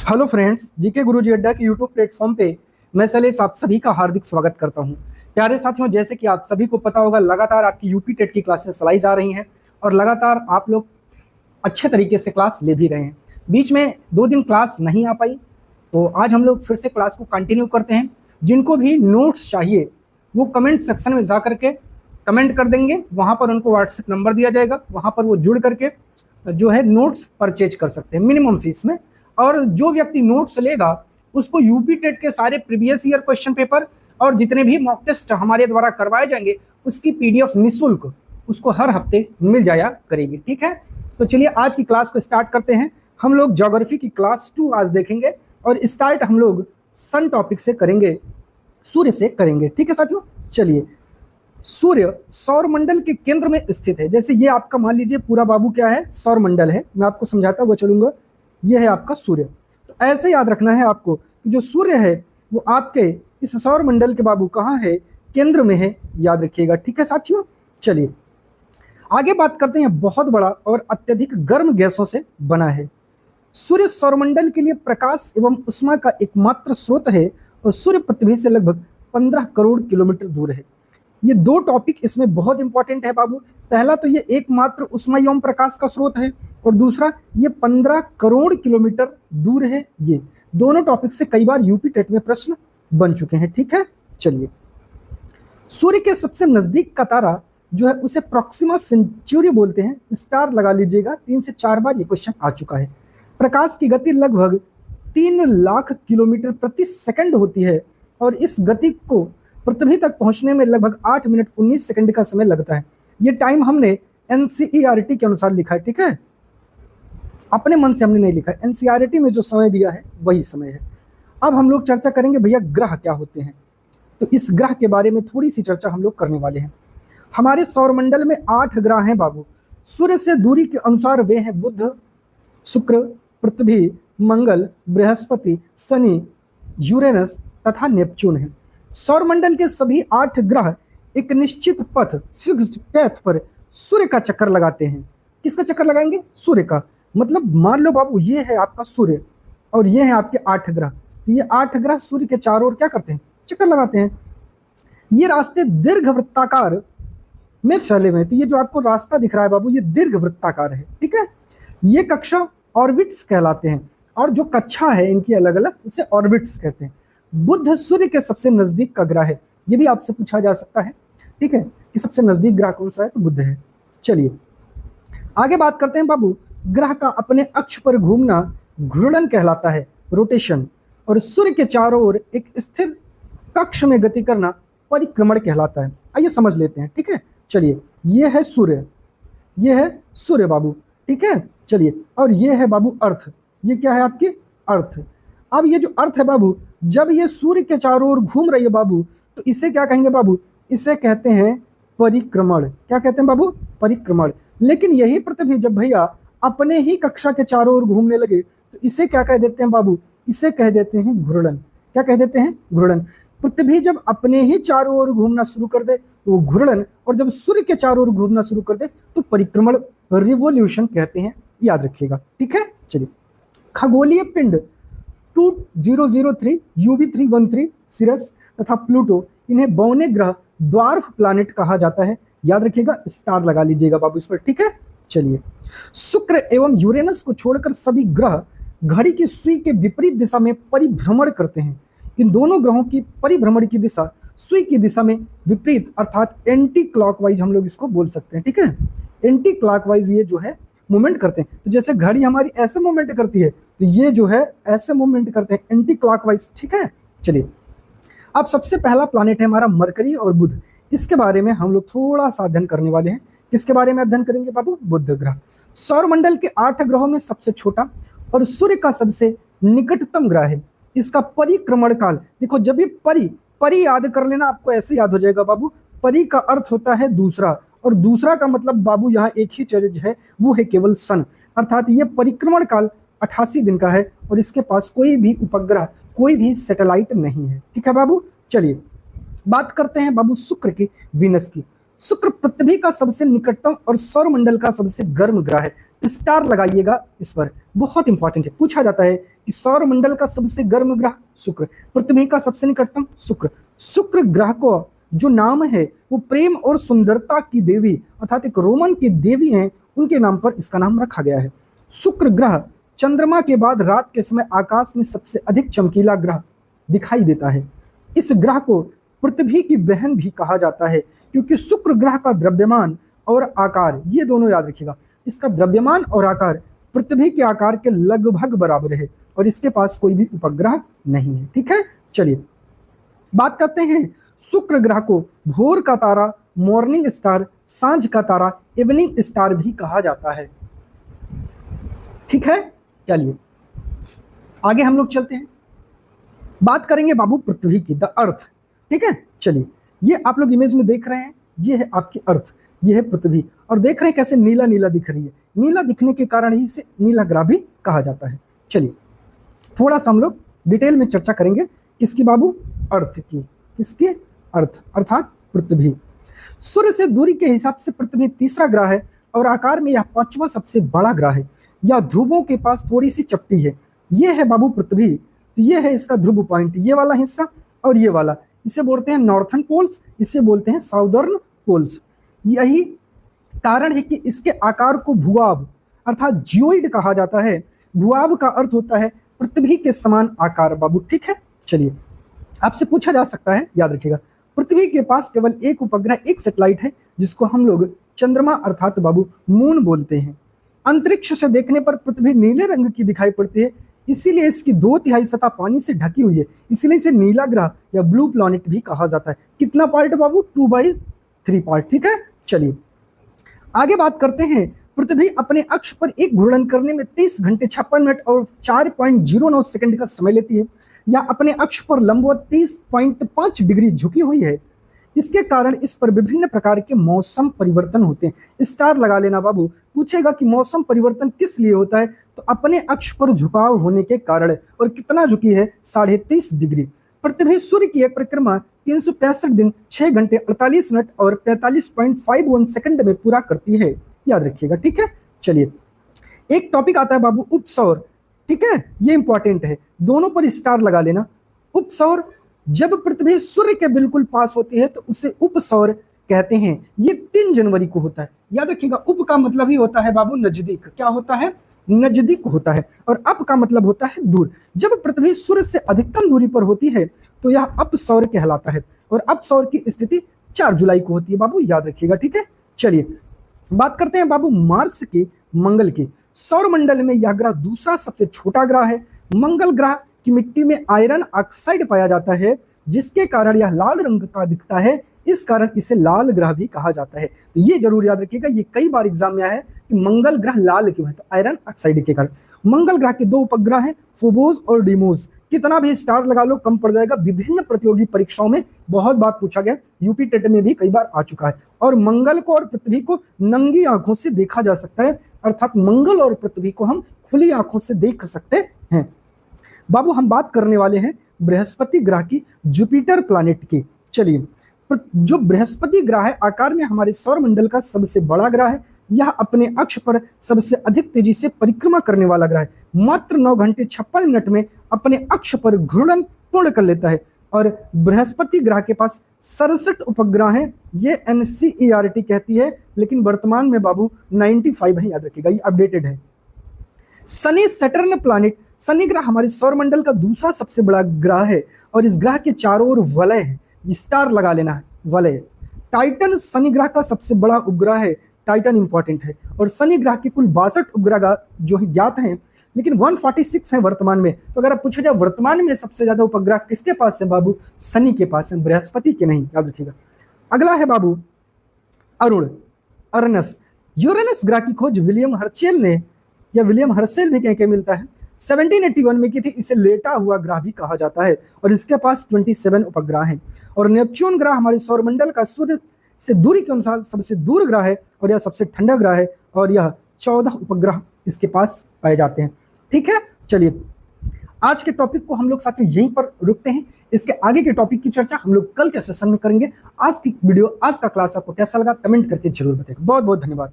Hello friends, GK गुरुजी अड्डा के YouTube platform पे मैं शैलेश आप सभी का हार्दिक स्वागत करता हूं। प्यारे साथियों, जैसे कि आप सभी को पता होगा, लगातार आपकी यूपी टेट की क्लासेस चलाई जा रही हैं और लगातार आप लोग अच्छे तरीके से क्लास ले भी रहे हैं। बीच में 2 दिन क्लास नहीं आ पाई, तो आज हम लोग फिर से क्लास को कंटिन्यू करते हैं। जिनको भी नोट्स चाहिए वो कमेंट सेक्शन में जा करके कमेंट कर देंगे, वहाँ पर उनको व्हाट्सएप नंबर दिया जाएगा, वहाँ पर वो जुड़ करके जो है नोट्स परचेज कर सकते हैं मिनिमम फीस में। और जो व्यक्ति नोट्स लेगा उसको यूपी टेट के सारे प्रीवियस ईयर क्वेश्चन पेपर और जितने भी मॉक टेस्ट हमारे द्वारा करवाए जाएंगे उसकी पीडीएफ निःशुल्क उसको हर हफ्ते मिल जाया करेगी। ठीक है, तो चलिए आज की क्लास को स्टार्ट करते हैं। हम लोग ज्योग्राफी की क्लास 2 आज देखेंगे और स्टार्ट हम लोग सन टॉपिक से करेंगे, सूर्य से करेंगे। ठीक है साथियों, चलिए। सूर्य सौर मंडल के केंद्र में स्थित है। जैसे ये आपका मान लीजिए पूरा बाबू क्या है, सौर मंडल है। मैं आपको समझाता हुआ चलूंगा। ये है आपका सूर्य। तो ऐसे याद रखना है आपको कि जो सूर्य है वो आपके इस सौर मंडल के बाबू कहाँ है, केंद्र में है, याद रखिएगा। ठीक है साथियों, चलिए आगे बात करते हैं। बहुत बड़ा और अत्यधिक गर्म गैसों से बना है। सूर्य सौरमंडल के लिए प्रकाश एवं उष्मा का एकमात्र स्रोत है और सूर्य पृथ्वी से लगभग 15 करोड़ किलोमीटर दूर है। ये 2 टॉपिक इसमें बहुत इंपॉर्टेंट है बाबू। पहला तो ये एकमात्र उष्मा एवं प्रकाश का स्रोत है और दूसरा ये 15 करोड़ किलोमीटर दूर है। ये दोनों टॉपिक से कई बार यूपी टेट में प्रश्न बन चुके हैं। ठीक है, चलिए। सूर्य के सबसे नजदीक का तारा जो है उसे प्रॉक्सिमा सेंचुरी बोलते हैं। स्टार लगा लीजिएगा, 3 से 4 बार ये क्वेश्चन आ चुका है। प्रकाश की गति लगभग 3 लाख किलोमीटर प्रति सेकंड होती है और इस गति को पृथ्वी तक पहुंचने में लगभग 8 मिनट 19 सेकंड का समय लगता है। ये टाइम हमने एनसीईआरटी के अनुसार लिखा है। ठीक है, अपने मन से हमने नहीं लिखा है। एनसीईआरटी में जो समय दिया है वही समय है। अब हम लोग चर्चा करेंगे भैया ग्रह क्या होते हैं। तो इस ग्रह के बारे में थोड़ी सी चर्चा हम लोग करने वाले हैं। हमारे सौरमंडल में 8 ग्रह हैं बाबू। सूर्य से दूरी के अनुसार वे हैं बुध, शुक्र, पृथ्वी, मंगल, बृहस्पति, शनि, यूरेनस तथा नेपच्यून है। सौरमंडल के सभी 8 ग्रह एक निश्चित पथ, फिक्स्ड पैथ पर सूर्य का चक्कर लगाते हैं। किसका चक्कर लगाएंगे? सूर्य का। मतलब मान लो बाबू ये है आपका सूर्य और ये है आपके 8 ग्रह। ये 8 ग्रह सूर्य के चारों ओर क्या करते हैं? चक्कर लगाते हैं। ये रास्ते दीर्घ वृत्ताकार में फैले हुए हैं। तो ये जो आपको रास्ता दिख रहा है बाबू, ये दीर्घ वृत्ताकार है। ठीक है, ये कक्षा ऑर्बिट्स कहलाते हैं और जो कक्षा है इनकी अलग अलग, उसे ऑर्बिट्स कहते हैं। बुध सूर्य के सबसे नजदीक का ग्रह है। ये भी आपसे पूछा जा सकता है। ठीक है, कि सबसे नजदीक ग्रह कौन सा है, तो बुध है। चलिए आगे बात करते हैं बाबू। ग्रह का अपने अक्ष पर घूमना घूर्णन कहलाता है, रोटेशन। और सूर्य के चारों ओर एक स्थिर कक्ष में गति करना परिक्रमण कहलाता है। आइए समझ लेते हैं। ठीक है, चलिए। ये है सूर्य, ये है सूर्य बाबू। ठीक है, चलिए। और ये है बाबू अर्थ। ये क्या है आपकी? अर्थ। अब ये जो अर्थ है बाबू, जब ये सूर्य के चारों ओर घूम रही है बाबू, तो इसे क्या कहेंगे बाबू? इसे कहते हैं परिक्रमण। क्या कहते हैं बाबू? परिक्रमण। लेकिन यही पृथ्वी जब भैया अपने ही कक्षा के चारों ओर घूमने लगे तो इसे क्या कह देते हैं बाबू? इसे कह देते हैं घूर्णन। क्या कह देते हैं? घूर्णन। पृथ्वी जब अपने ही चारों ओर घूमना शुरू कर दे तो वो घूर्णन, और जब सूर्य के चारों ओर घूमना शुरू कर दे तो परिक्रमण, रिवोल्यूशन कहते हैं। याद रखिएगा। ठीक है, चलिए। खगोलीय पिंड 2003, UV313, सिरस तथा प्लूटो, इन्हें बौने ग्रह, ड्वार्फ प्लैनेट कहा जाता है। याद रखिएगा, स्टार लगा लीजिएगा बाबू इस पर। ठीक है, चलिए। शुक्र एवं यूरेनस को छोड़कर सभी ग्रह घड़ी की सुई के विपरीत दिशा में परिभ्रमण करते हैं। इन दोनों ग्रहों की परिभ्रमण की दिशा सुई की दिशा में विपरीत, अर्थात एंटी क्लॉकवाइज हम लोग इसको बोल सकते हैं। ठीक है, एंटी क्लॉकवाइज ये जो है मूवमेंट करते हैं। तो जैसे घड़ी हमारी ऐसे मूवमेंट करती है तो ये जो है ऐसे मूवमेंट करते हैं, एंटी क्लॉकवाइज। ठीक है, चलिए। अब सबसे पहला प्लैनेट है हमारा मरकरी और बुध। इसके बारे में हम लोग थोड़ा सा अध्ययन करने वाले हैं। किसके बारे में अध्ययन करेंगे बाबू? बुध ग्रह। सौरमंडल के 8 ग्रहों में सबसे छोटा और सूर्य का सबसे निकटतम ग्रह है। इसका परिक्रमण काल देखो, जब भी परी याद कर लेना, आपको ऐसे याद हो जाएगा बाबू। परी का अर्थ होता है दूसरा, और दूसरा का मतलब बाबू यहाँ एक ही चीज है, वो है केवल सन। अर्थात ये परिक्रमण काल 88 दिन का है और इसके पास कोई भी उपग्रह, कोई भी सैटेलाइट नहीं है। ठीक है बाबू, चलिए बात करते हैं बाबू शुक्र की, वीनस की। शुक्र पृथ्वी का सबसे निकटतम और सौरमंडल का सबसे गर्म ग्रह है। स्टार लगाइएगा इस पर, बहुत इंपॉर्टेंट है। पूछा जाता है कि सौर मंडल का सबसे गर्म ग्रह शुक्र, पृथ्वी का सबसे निकटतम शुक्र। शुक्र ग्रह को जो नाम है वो प्रेम और सुंदरता की देवी अर्थात एक रोमन की देवी हैं, उनके नाम पर इसका नाम रखा गया है। शुक्र ग्रह चंद्रमा के बाद रात के समय आकाश में सबसे अधिक चमकीला ग्रह दिखाई देता है। इस ग्रह को पृथ्वी की बहन भी कहा जाता है, क्योंकि शुक्र ग्रह का द्रव्यमान और आकार, ये दोनों याद रखिएगा, इसका द्रव्यमान और आकार पृथ्वी के आकार के लगभग बराबर है और इसके पास कोई भी उपग्रह नहीं है। ठीक है, चलिए बात करते हैं। शुक्र ग्रह को भोर का तारा, मॉर्निंग स्टार, सांझ का तारा, इवनिंग स्टार भी कहा जाता है। ठीक है, चलिए आगे हम लोग चलते हैं, बात करेंगे बाबू पृथ्वी की, द अर्थ। ठीक है, चलिए ये आप लोग इमेज में देख रहे हैं, ये है आपकी अर्थ, ये है पृथ्वी, और देख रहे हैं कैसे नीला नीला दिख रही है। नीला दिखने के कारण ही इसे नीला ग्रह भी कहा जाता है। चलिए थोड़ा सा हम लोग डिटेल में चर्चा करेंगे किसकी बाबू, अर्थ की। किसकी, अर्थ अर्थात पृथ्वी। सूर्य से दूरी के हिसाब से पृथ्वी तीसरा ग्रह है और आकार में यह पांचवा सबसे बड़ा ग्रह है। यह ध्रुवों के पास थोड़ी सी चपटी है। ये है बाबू पृथ्वी, तो ये है इसका ध्रुव पॉइंट, ये वाला हिस्सा और ये वाला, इसे बोलते हैं नॉर्थर्न पोल्स, इसे बोलते हैं साउदर्न पोल्स। यही कारण है कि इसके आकार को भूआब अर्थात जियोइड कहा जाता है। भूआब का अर्थ होता है पृथ्वी के समान आकार बाबू। ठीक है, चलिए आपसे पूछा जा सकता है, याद रखिएगा, पृथ्वी के पास केवल एक उपग्रह, एक सैटेलाइट है, जिसको हम लोग चंद्रमा अर्थात बाबू मून बोलते हैं। अंतरिक्ष से देखने पर पृथ्वी नीले रंग की दिखाई पड़ती है, इसीलिए इसकी 2/3 सतह पानी से ढकी हुई है, इसीलिए इसे नीला ग्रह या ब्लू प्लैनेट भी कहा जाता है। कितना पार्ट बाबू, 2/3 पार्ट। ठीक है, चलिए आगे बात करते हैं। पृथ्वी अपने अक्ष पर एक घूर्णन करने में 30 घंटे 56 मिनट और 4.09 सेकंड का समय लेती है, या अपने अक्ष पर लंबवत 30.5 डिग्री झुकी हुई है। इसके कारण इस पर विभिन्न प्रकार के मौसम परिवर्तन होते हैं। स्टार लगा लेना बाबू। पूछेगा कि मौसम परिवर्तन किस लिए होता है, तो अपने अक्ष पर झुकाव होने के कारण। और कितना झुकी है, 30.5 डिग्री। पृथ्वी सूर्य की एक परिक्रमा 365 दिन 6 घंटे 48 मिनट और 45.51 सेकंड में पूरा करती है, याद रखिएगा। ठीक है, चलिए एक टॉपिक आता है बाबू उपसौर। ठीक है, ये इंपॉर्टेंट है, दोनों पर स्टार लगा लेना। उपसौर, जब पृथ्वी सूर्य के बिल्कुल पास होती है तो उसे उपसौर कहते हैं। ये 3 जनवरी को होता है, याद रखिएगा। उप का मतलब ही होता है बाबू नजदीक, क्या होता है, नजदीक होता है, और अप का मतलब होता है दूर। जब पृथ्वी सूर्य से अधिकतम दूरी पर होती है तो यह अपसौर कहलाता है, और अपसौर की स्थिति 4 जुलाई को होती है बाबू, याद रखिएगा। ठीक है, चलिए बात करते हैं बाबू मार्स के, मंगल के। सौर मंडल में यह ग्रह दूसरा सबसे छोटा ग्रह है। मंगल ग्रह की मिट्टी में आयरन ऑक्साइड पाया जाता है, जिसके कारण यह लाल रंग का दिखता है, इस कारण इसे लाल ग्रह भी कहा जाता है। तो ये जरूर याद रखिएगा, ये कई बार एग्जाम में आया है कि मंगल ग्रह लाल क्यों है, तो आयरन ऑक्साइड के कारण। मंगल ग्रह के 2 उपग्रह हैं, फोबोस और डीमोस। कितना भी स्टार लगा लो कम पड़ जाएगा, विभिन्न प्रतियोगी परीक्षाओं में बहुत बार पूछा गया, यूपी टेट में भी कई बार आ चुका है। और मंगल को और पृथ्वी को नंगी आंखों से देखा जा सकता है, अर्थात मंगल और पृथ्वी को हम खुली आंखों से देख सकते हैं। बाबू हम बात करने वाले हैं बृहस्पति ग्रह की, जुपिटर प्लैनेट की। चलिए जो बृहस्पति ग्रह है आकार में हमारे सौर मंडल का सबसे बड़ा ग्रह है। यह अपने अक्ष पर सबसे अधिक तेजी से परिक्रमा करने वाला ग्रह है। मात्र 9 घंटे 56 मिनट में अपने अक्ष पर घूर्णन पूर्ण कर लेता है। और बृहस्पति ग्रह के पास 67 उपग्रह हैं, ये NCERT कहती है, लेकिन वर्तमान में बाबू 95 है, याद रखिएगा, ये अपडेटेड है। शनि सैटर्न प्लैनेट, शनि ग्रह हमारे सौर मंडल का दूसरा सबसे बड़ा ग्रह है और इस ग्रह के चारों ओर वलय है, स्टार लगा लेना है, वलय। टाइटन शनि ग्रह का सबसे बड़ा उपग्रह है, टाइटन इंपॉर्टेंट है। और शनि ग्रह के कुल 62 उपग्रह जो है ज्ञात हैं, लेकिन 146 है वर्तमान में। तो अगर आप पूछो जाए वर्तमान में सबसे ज्यादा उपग्रह किसके पास है बाबू, शनि के पास है, बृहस्पति के नहीं, याद रखिएगा। अगला है बाबू अरुण, अरनस। यूरेनस ग्रह की खोज विलियम हर्शेल ने, या विलियम हर्शेल भी कह के मिलता है, 1781 में की थी। इसे लेटा हुआ ग्रह भी कहा जाता है और इसके पास 27 उपग्रह हैं। और नेपच्यून ग्रह हमारे सौरमंडल का सूर्य से दूरी के अनुसार सबसे दूर ग्रह है और यह सबसे ठंडा ग्रह है और यह 14 उपग्रह इसके पास पाए जाते हैं। ठीक है, चलिए आज के टॉपिक को हम लोग साथियों यहीं पर रुकते हैं। इसके आगे के टॉपिक की चर्चा हम लोग कल के सेशन में करेंगे। आज की वीडियो, आज का क्लास आपको कैसा लगा कमेंट करके जरूर बताइए। बहुत बहुत धन्यवाद।